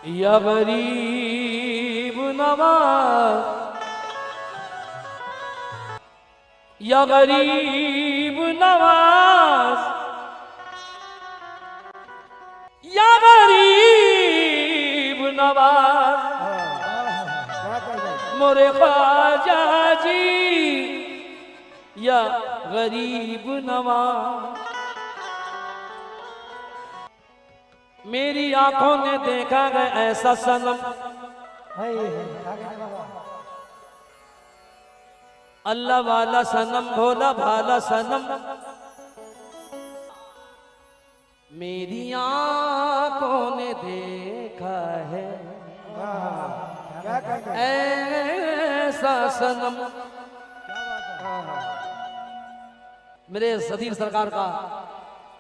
या गरीब नवाज, या गरीब नवाज, या गरीब नवाज मोरे ख्वाजा जी, या गरीब नवाज। मेरी आंखों ने देखा है ऐसा सनम, अल्लाह वाला सनम, भोला भाला सनम। मेरी आंखों ने देखा है ऐसा सनम। मेरे सदीर सरकार का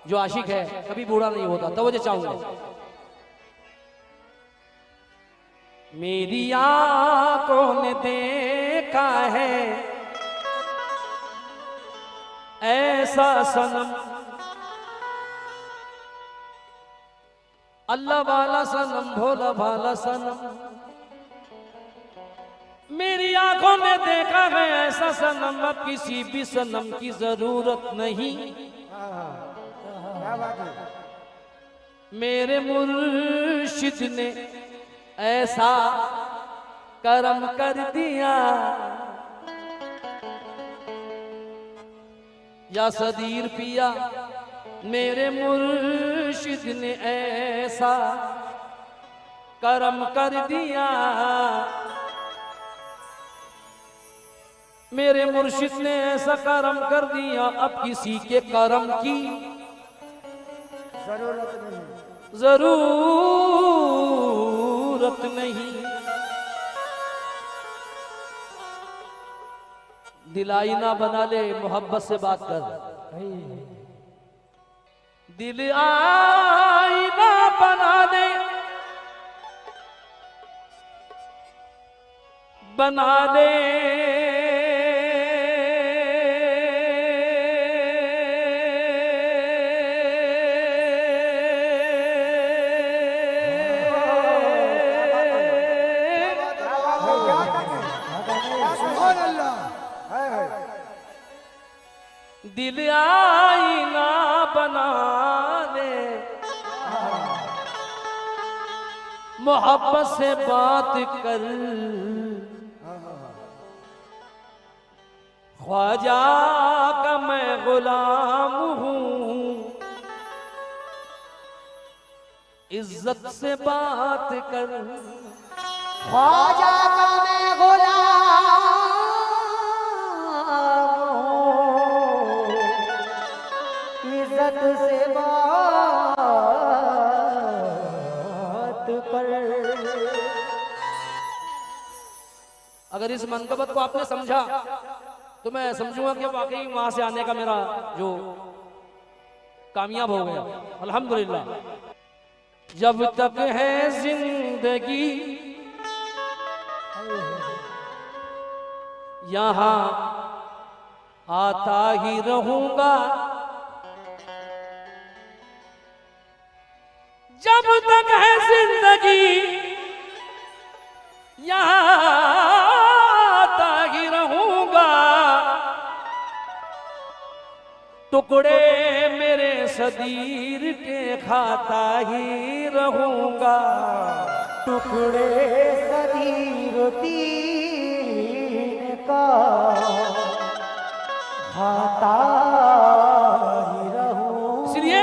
जो आशिक है कभी बूढ़ा नहीं होता, तवज्जो चाहूंगा। मेरी आंखों ने देखा है ऐसा सनम, अल्लाह वाला सनम, भोला भाला सनम। मेरी आंखों ने देखा है ऐसा सनम, अब किसी भी सनम की जरूरत नहीं। मेरे मुर्शिद ने ऐसा करम कर दिया, या सदीर पिया, मेरे मुर्शिद ने ऐसा करम कर दिया। मेरे मुर्शिद ने ऐसा करम कर दिया, अब किसी के करम की जरूरत नहीं। दिल आईना बना ले, मोहब्बत से बात कर। दिल आईना बना दे, बना दे, दिल आईना बना ले, मोहब्बत से बात कर। ख्वाजा का मैं गुलाम हूँ, इज्जत से बात कर। ख्वाजा का मैं गुलाम, इज्जत से बात कर। अगर इस मनकबत को आपने समझा तो मैं समझूंगा कि वाकई वहां से आने का मेरा जो कामयाब हो गया, अल्हम्दुलिल्लाह। जब तक है जिंदगी यहाँ आता ही रहूंगा, जब तक है जिंदगी यहाँ आता ही रहूंगा। टुकड़े मेरे सदीर के खाता ही रहूंगा, टुकड़े सदीर तीन का खाता ही रहूं। इसलिए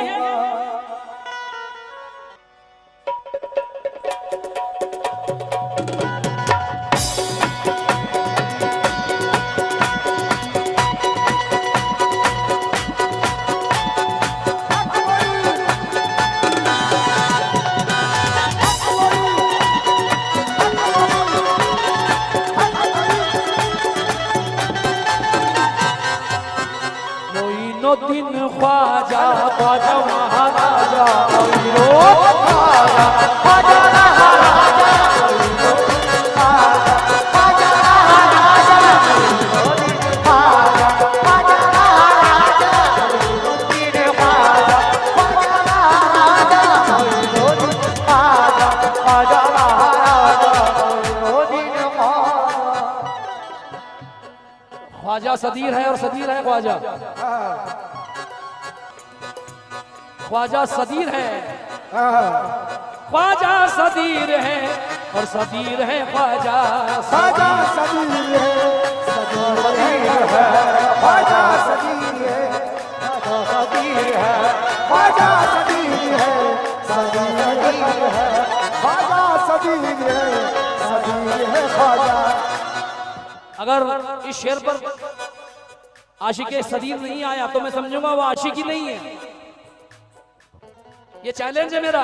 दिन ख्वाजा ख्वाजा महाराजा, ख्वाजा ख्वाजा महाराजा, ख्वाजा महाराजा, ख्वाजा ख्वाजा महाराजा, ख्वाजा ख्वाजा महाराजा, ख्वाजा ख्वाजा सदीर है और सदीर है ख्वाजा। ख्वाजा सदीर है, ख्वाजा सदीर है और सदीर है ख्वाजा। ख्वाजा सदीर है, सदीर है, ख्वाजा सदीर है, सदीर है, ख्वाजा सदीर है, सदीर है, ख्वाजा सदीर है, सदीर है ख्वाजा। अगर इस शेर पर आशिक़े सदीर नहीं आया तो मैं समझूंगा वो आशिकी नहीं है। ये चैलेंज है मेरा।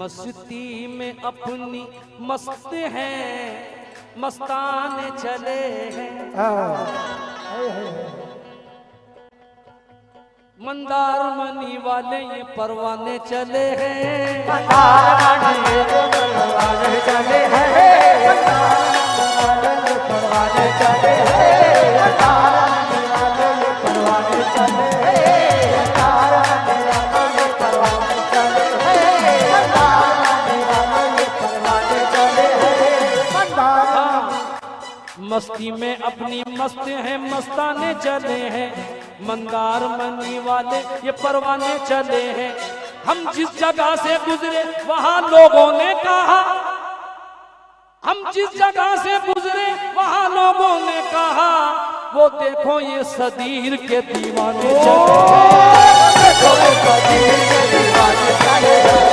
मस्ती में अपनी मस्त हैं, मस्ताने चले हैं, मंदार मनी वाले ये परवाने चले हैं, परवाने चले हैं, परवाने चले हैं, परवाने चले मस्ती में अपनी मस्त हैं, मस्ताने चले हैं, मंदार मनी वाले ये परवाने चले हैं। हम जिस जगह से गुजरे वहां लोगों ने कहा, हम जिस जगह से गुजरे वहां लोगों ने कहा, वो देखो ये सदीर के दीवाने चले हैं, देखो सदीर के दीवाने चले हैं,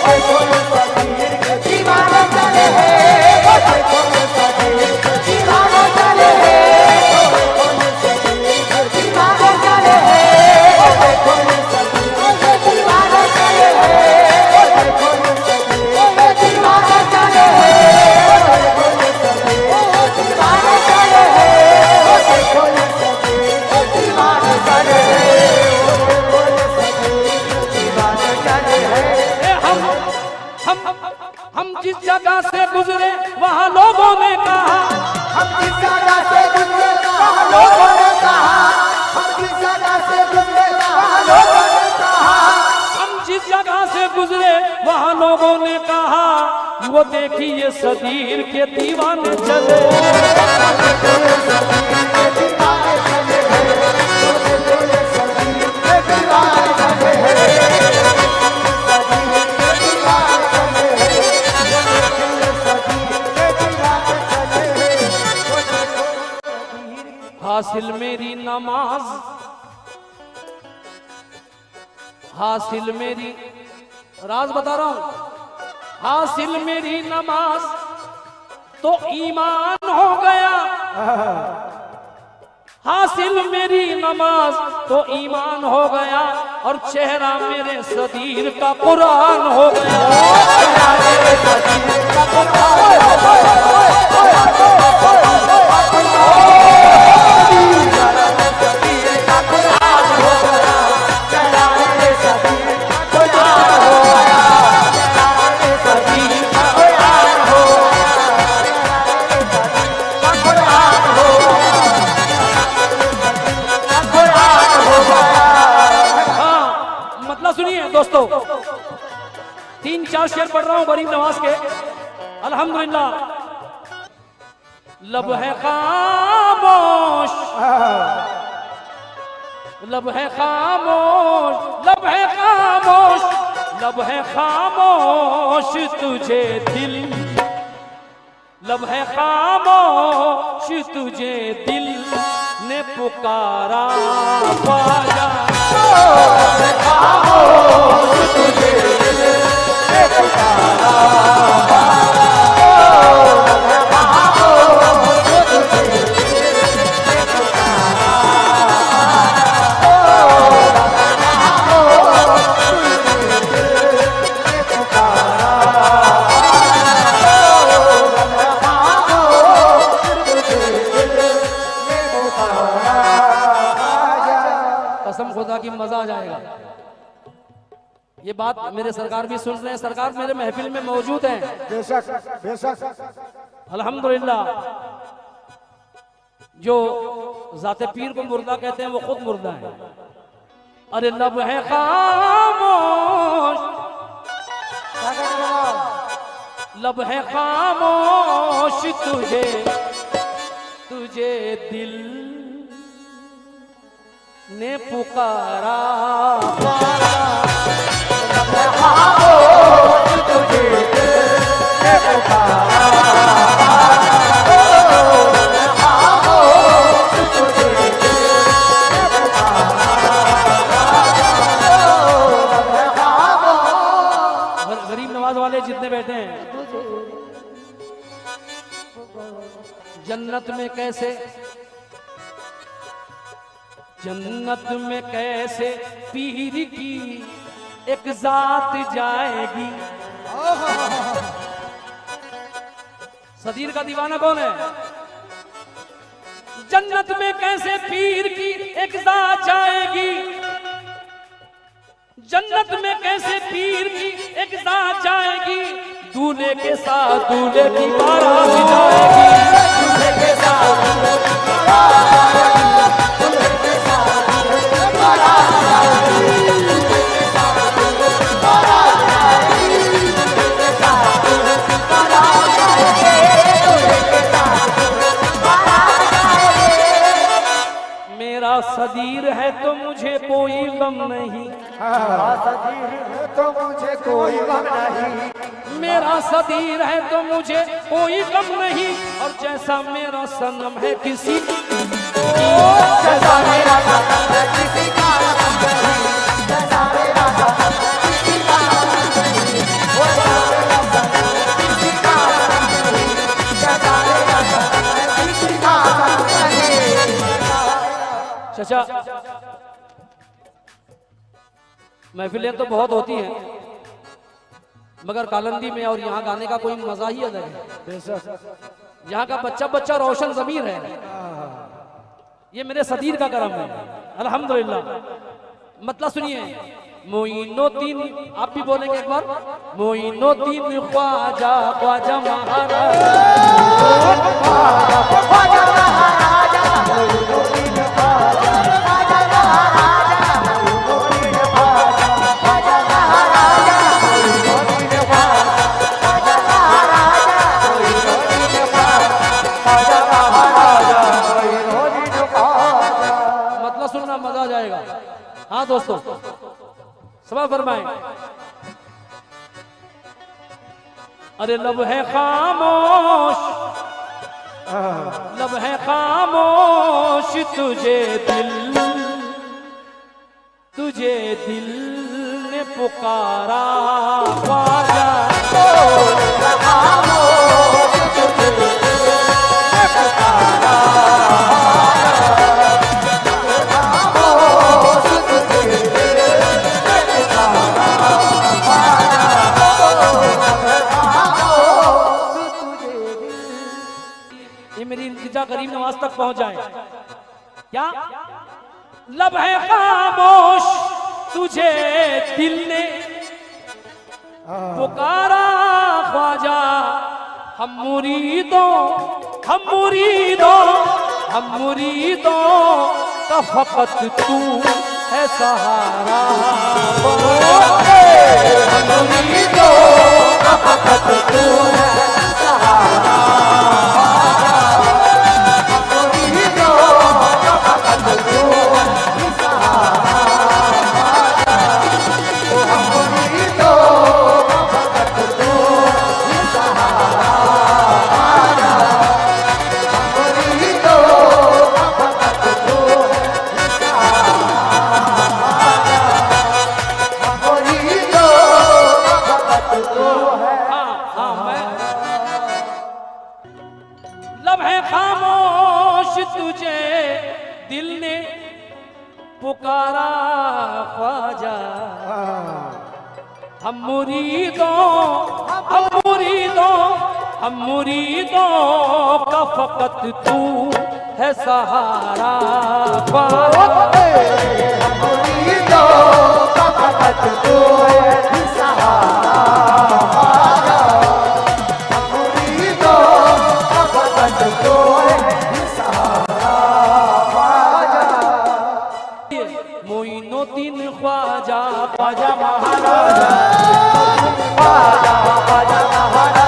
देखो सदीर के दीवाने चले हैं, देखो सदीर के दीवाने चले हैं, देखो सदीर के दीवाने चले हैं, देखो सदीर के दीवाने चले हैं, देखो सदीर के दीवाने चले हैं, देखो सदीर के दीवाने चले हैं, देखो सदीर के दीवाने चले हैं। हम जिस जगह से गुजरे वहां लोगों ने कहा, हम जिस जगह से गुजरे वहां लोगों ने कहा, हम जिस जगह से गुजरे वहां लोगों ने कहा, हम जिस जगह से गुजरे वहां लोगों ने कहा, वो देखिए सदीर के दीवाने चले, हासिल मेरी नमाज, हासिल मेरी, राज बता रहा हूं, हासिल मेरी नमाज तो ईमान हो गया, हासिल मेरी नमाज तो ईमान हो गया, और चेहरा मेरे सदीर का कुरान हो गया, दोस्तों 3-4 शेर पढ़ रहा हूं गरीब नवाज के। अल्हम्दुलिल्लाह। लब है खामोश, लब है खामोश, लब है खामोश, लब है खामोश तुझे दिल, लब है खामोश तुझे दिल ने पुकारा ख्वाजा, खामोश तुझे दिल ने पुकारा खुदा की मजा आ जाएगा। ये बात मेरे सरकार भी सुन रहे हैं, सरकार मेरे महफिल में मौजूद हैं। बेशक बेशक। अल्हम्दुलिल्लाह। जो जाते पीर को मुर्दा कहते हैं वो खुद मुर्दा है। अरे लब है खामोश, लब है खामोश तुझे तुझे दिल ने पुकारा गरीब नवाज वाले जितने बैठे हैं, जन्नत में कैसे, जन्नत में कैसे पीर की एक जात जाएगी। सदीर का दीवाना कौन है? जन्नत में कैसे पीर की एक जात जाएगी, जन्नत में कैसे पीर की एक जात जाएगी, दूल्हे के साथ दूल्हे की बारात जाएगी, दूल्हे के साथ दूल्हे की बारात जाएगी, दूल्हे के साथ दूल्हे की बारात जाएगी, दूल्हे के साथ दूल्हे की बारात जाएगी, दूल्हे के साथ दूल्हे की बारात जाएगी, दूल्हे के साथ दूल्हे की बारात जाएगी। मेरा सदीर है तो मुझे कोई गम नहीं, सदीर है तो मुझे कोई गम नहीं, मेरा सदीर है तो मुझे कोई गम नहीं, और जैसा मेरा सनम है किसी जैसा मेरा सनम है किसी का नहीं, जैसा मेरा सनम है किसी का नहीं, वैसा मेरा सनम किसी का नहीं, जैसा मेरा सनम है किसी का नहीं। चाचा, महफिलें तो बहुत होती हैं, मगर कालंदी में और यहाँ गाने का कोई मजा ही अलग है। यहाँ का बच्चा बच्चा रोशन ज़मीर है, ये मेरे सदीर का करम है, अल्हम्दुलिल्लाह। मतलब सुनिए, मोइनुद्दीन, आप भी बोलेंगे एक बार, मोइनुद्दीन ख्वाजा ख्वाजा महाराज, ख्वाजा महाराजा, मोइनुद्दीन ख्वाजा, ख्वाजा महाराजा, मोइनुद्दीन ख्वाजा, ख्वाजा महाराजा, मोइनुद्दीन ख्वाजा, ख्वाजा महाराजा, मोइनुद्दीन ख्वाजा, ख्वाजा महाराजा, मोइनुद्दीन ख्वाजा। मतलब सुनना मजा आ जाएगा। हाँ दोस्तों, सवाल फरमाएं। अरे लब है खामोश, लब है खामोश, तुझे दिल ने पुकारा ख्वाजा, खामोश तुझे दिल ने पुकारा, खामोश तुझे दिल ने पुकारा, खामोश तुझे दिल। ये मेरी इल्तिजा करीम नवाज तक पहुंच जाए। क्या लब है खामोश, तुझे दिल ने पुकारा ख्वाजा, हम मुरीदों हम मुरीदों हम मुरीदों का फकत तू है सहारा, हम मुरीदों का फकत तू है सहारा, हम मुरीदों का फकत तू है सहारा, हम मुरीदों का फकत तू है सहारा, हम मुरीदों का फकत तू है सहारा, मुरीदों का फकत तू है। हाँ मैं लब है खामोश, तुझे दिल ने पुकारा ख्वाजा, हम मुरीदों हम मुरीदों का फकत तू है सहारा ख्वाजा, हम मुरीदों का फकत तू है सहारा, हम मुरीदों का फकत तू है सहारा, मोइनुद्दीन ख्वाजा ख्वाजा महाराजा, ख्वाजा ख्वाजा महाराजा,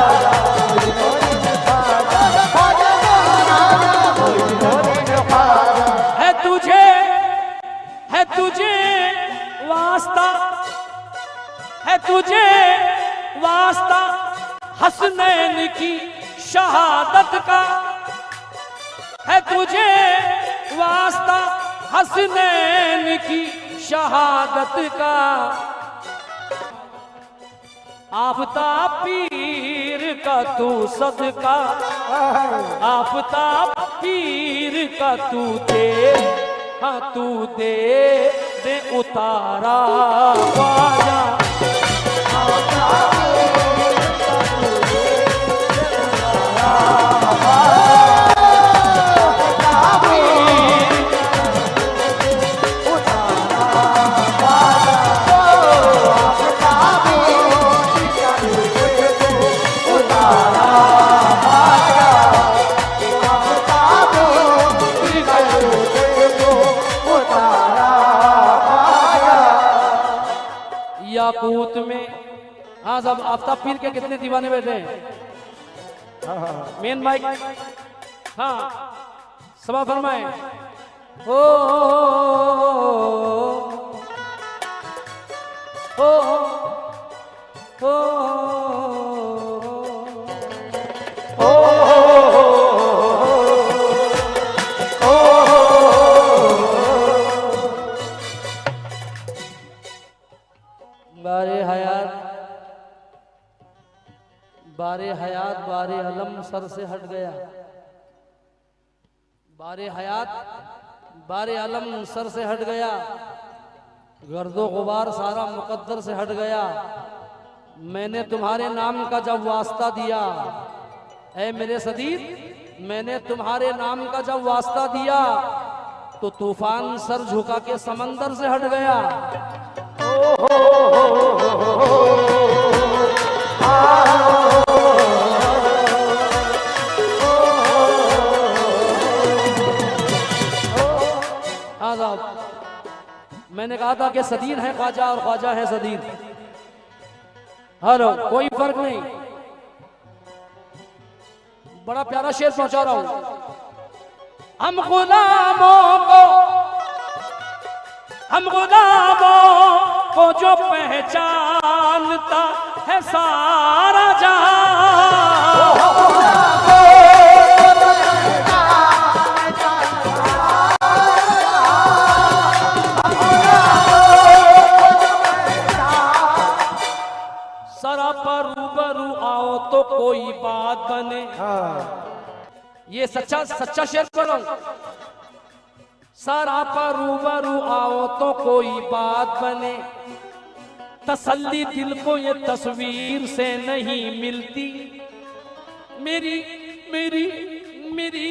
ख्वाजा महाराजा, वास्ता है तुझे, वास्ता हसनैन की शहादत का है तुझे, वास्ता हसनैन की शहादत का। आफताब पीर का तू सदका, आफताब पीर का तू दे, हाँ तू दे दे उतारा ख्वाजा। याकूत में, हाँ साहब आफ्ताब पीर के कितने दीवाने बैठे हैं? मेन माइक, हाँ सभा फरमाए। ओ ओ ओ बारे हयात, बारे हयात बारे अलम सर से हट गया, बारे हयात बारे अलम सर से हट गया, गर्दो गुबार सारा मुकद्दर से हट गया। मैंने तुम्हारे नाम का जब वास्ता दिया, ऐ मेरे सदीद, मैंने तुम्हारे नाम का जब वास्ता दिया तो तूफान सर झुका के समंदर से हट गया। मैंने कहा था कि सदीर है ख्वाजा और ख्वाजा है सदीर। हेलो, कोई फर्क नहीं। बड़ा प्यारा शेर पहुंचा रहा हूं। हम गुलामों को जो पहचानता है सारा जहां, सरा पर रूबरू आओ तो कोई बात बने। ये सच्चा शेर पढ़ो। सरा पर रूबरू आओ तो कोई बात बने, तसल्ली दिल को ये तस्वीर से नहीं मिलती। मेरी मेरी मेरी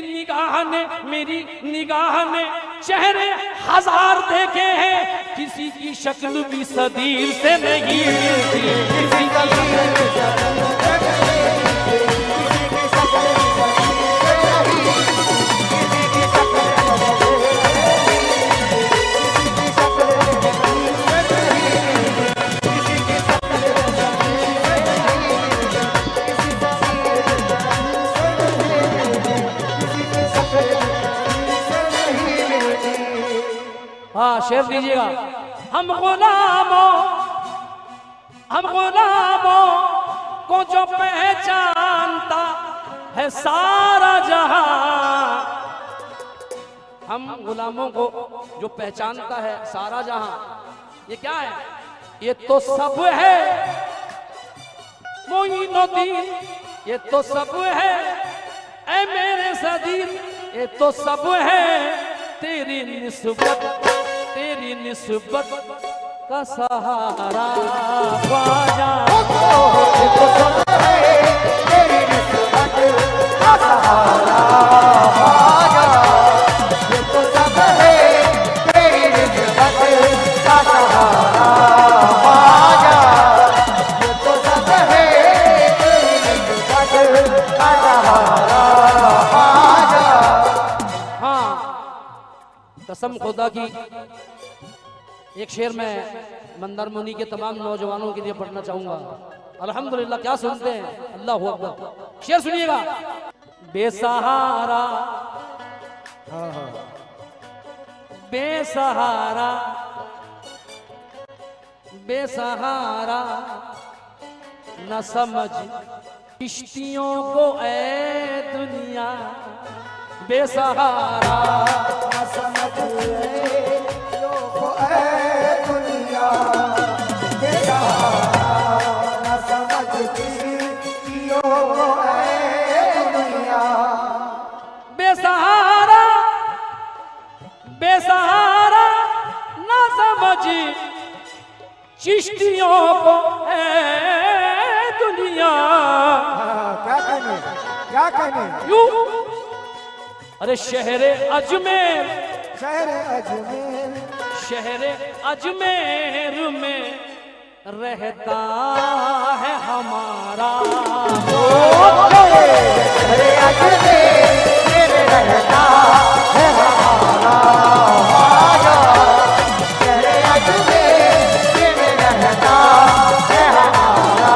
निगाह ने चेहरे हजार देखे हैं, किसी की शक्ल भी सदीर से नहीं मिलती। किसी का हाँ शेर दीजिएगा। हम गुलामों को जो पहचानता है सारा जहां, हम गुलामों को जो पहचानता है सारा जहां, ये क्या है? ये तो सब है मोइनुद्दीन, ये तो सब है ऐ मेरे सदीर, ये तो सब है तेरी निस्बत का सहारा ख्वाजा। ये तो सब है तेरी निस्बत का सहारा ख्वाजा, ये तो सब है तेरी निस्बत का सहारा ख्वाजा, ये तो सब है तेरी निस्बत का सहारा ख्वाजा। हाँ, कसम खुदा की एक शेर मैं मंदार मुनी के तमाम नौजवानों के लिए पढ़ना चाहूंगा। अल्हम्दुलिल्लाह, क्या सुनते हैं? अल्लाह हू अकबर। शेर सुनिएगा। बेसहारा बेसहारा बेसहारा न समझ किश्तियों को ऐ दुनिया, बेसहारा न समझ किश्तियों को ऐ दुनिया, बेसहारा न समझ किश्तियों को ऐ दुनिया, बेसहारा बेसहारा न समझ चिश्तियों को ऐ दुनिया। क्या कहने, क्या कहने? यूं अरे शहरे अजमेर, शहरे अजमेर, शहरे अजमेर में रहता है हमारा, शहरे अजमेर में रहता है हमारा, शहरे अजमेर में रहता है हमारा,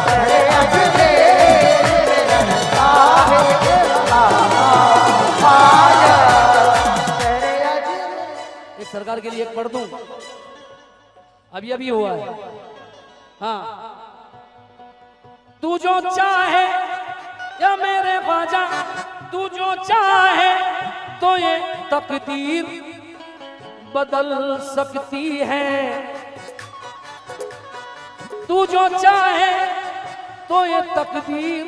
शहरे अजमेर में रहता है हमारा, शहरे अजमेर। एक सरकार के लिए एक पढ़ दूं, अभी अभी हुआ है। हाँ, तू जो चाहे या मेरे ख्वाजा, तू जो चाहे तो ये तकदीर बदल सकती है, तू जो चाहे तो ये तकदीर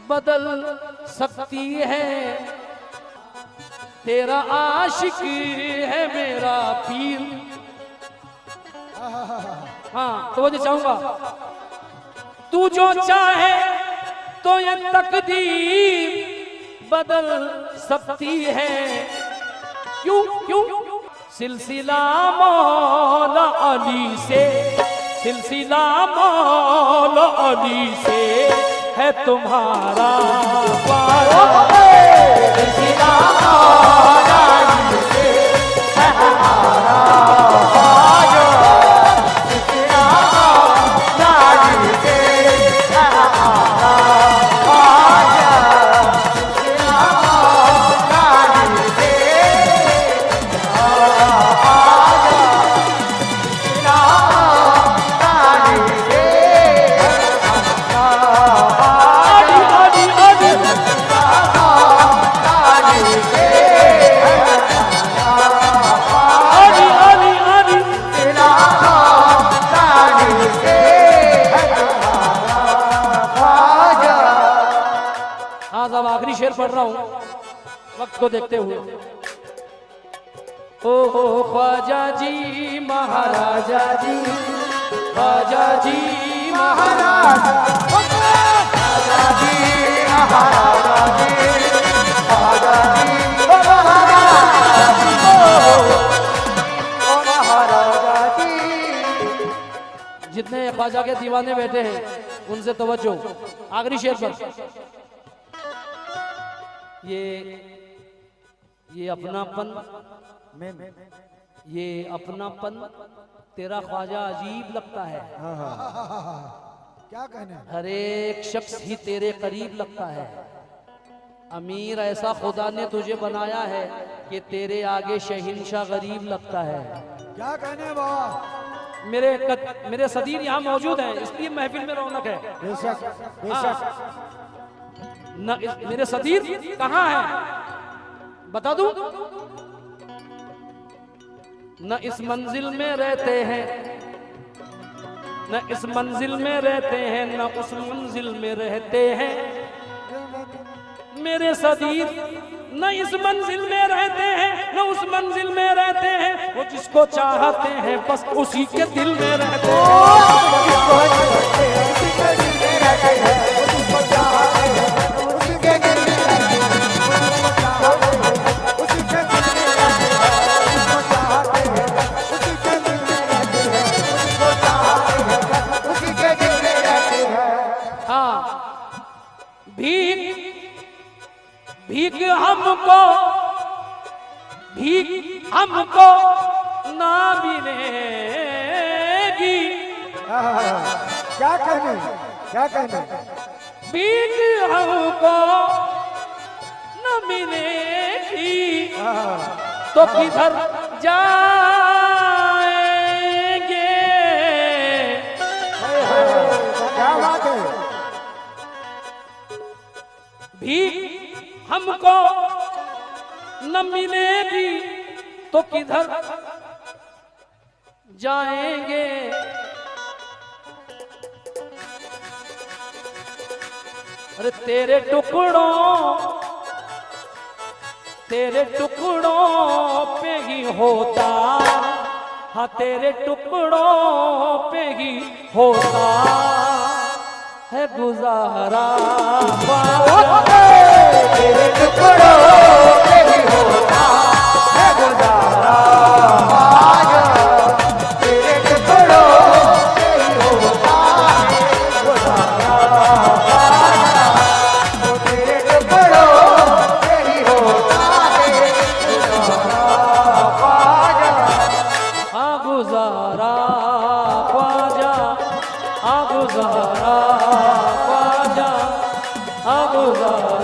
बदल सकती है, तेरा आशिक है मेरा पीर। हाँ, तो वो चाहूंगा, तू जो चाहे तो ये तकदीर बदल सकती है, क्यों क्यों? सिलसिला मौला अली से, सिलसिला मौला अली से है तुम्हारा वादा, सिलसिला मौला अली से है हमारा वादा, सिलसिला मौला अली से है हमारा वादा, सिलसिला मौला अली से आखिरी शेर पढ़ रहा हूं वक्त को देखते हुए। ओ ख्वाजा जी महाराजा जी, ख्वाजा जी महाराजा, ख्वाजा जी महाराजा जी, ख्वाजा जी महाराजा जी, ओ महाराजा जी। जितने ख्वाजा के दीवाने बैठे हैं उनसे तवज्जो, आखिरी शेर पर। ये अपनापन, ये अपनापन तेरा ख्वाजा अजीब लगता है, क्या कहने? हर एक शख्स ही तेरे करीब लगता है। अमीर ऐसा खुदा ने तुझे बनाया है कि तेरे आगे शहंशाह गरीब लगता है। क्या कहने बाबा? मेरे सदीर यहाँ मौजूद हैं, इसलिए महफिल में रौनक है। बेशक बेशक। मेरे सदीर कहाँ है बता दूं? न इस मंजिल में रहते हैं, न इस मंजिल में रहते हैं, न उस मंजिल में रहते हैं मेरे सदीर। न इस मंजिल में रहते हैं, न उस मंजिल में रहते हैं, वो जिसको चाहते हैं बस उसी के दिल में रहते भीख हमको, भीख हमको ना मिलेगी। क्या कहने, क्या कहने? भीख हमको न मिलेगी तो किधर जा न मिलेगी तो किधर जाएंगे। अरे तेरे टुकड़ों पे ही होता, हाँ तेरे टुकड़ों पे ही होता है गुजारा। तेरे टुकड़ों पे ही होता है गुजारा। तेरे टुकड़ों पे ही होता है गुजारा। तेरे टुकड़ों पे ही होता है गुजारा ख्वाजा, हाँ गुजारा ख्वाजा, हाँ गुजारा।